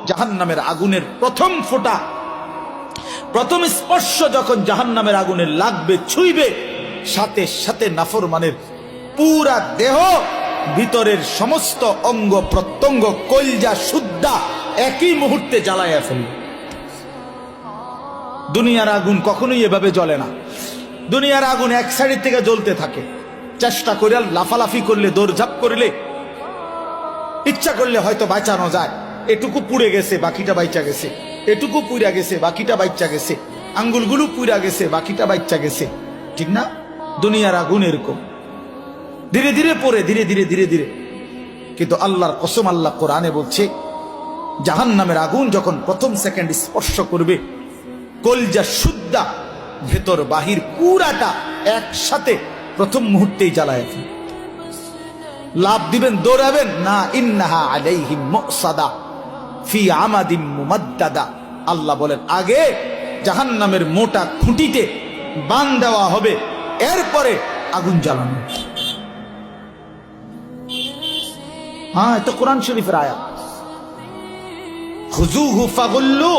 জাহান্নামের আগুনের প্রথম ফোঁটা, প্রথম স্পর্শ যখন জাহান্নামের আগুনের লাগবে, ছুঁইবে, সাথে সাথে নাফরমানের পুরা দেহ, ভিতরের সমস্ত অঙ্গ প্রত্যঙ্গ, কলজা সুদ্ধা একই মুহূর্তে জ্বালাইয়া ফেলবে। দুনিয়ার আগুন কখনোই এভাবে জ্বলে না। দুনিয়ার আগুন এক সাইড থেকে জ্বলতে থাকে, চেষ্টা করে লাফালাফি করলে, দৌড়ঝাঁপ করলে, ইচ্ছা করলে হয়তো বাঁচানো যায়। এটুকু পুড়ে গেছে, বাকিটা বাইচা গেছে, এটুকু পুড়া গেছে, বাকিটা বাইচা গেছে, আঙ্গুলগুলো পুড়া গেছে, বাকিটা বাইচা গেছে, ঠিক না? দুনিয়ার আগুন এরকম ধীরে ধীরে পড়ে, ধীরে ধীরে ধীরে ধীরে। কিন্তু আল্লাহর কসম, আল্লাহ কোরআনে বলছে, জাহান্নামের আগুন যখন প্রথম সেকেন্ড স্পর্শ করবে, কলজা সুদ্ধা ভেতর বাহির পুরাটা একসাথে প্রথম মুহূর্তেই জ্বালায় ফেলবে। লাভ দিবেন, দৌড়াবেন না। ইন্নাহা আলাইহিম মুসাদা ফি আমাদিম মুমাদ্দাদা। আল্লাহ বলেন, আগে জাহান্নামের মোটা খুঁটিতে বান দেওয়া হবে, এরপরে আগুন জ্বালানো। হ্যাঁ, এটা কোরআন শরীফের আয়াত। খুযুহু ফাগুল্লু।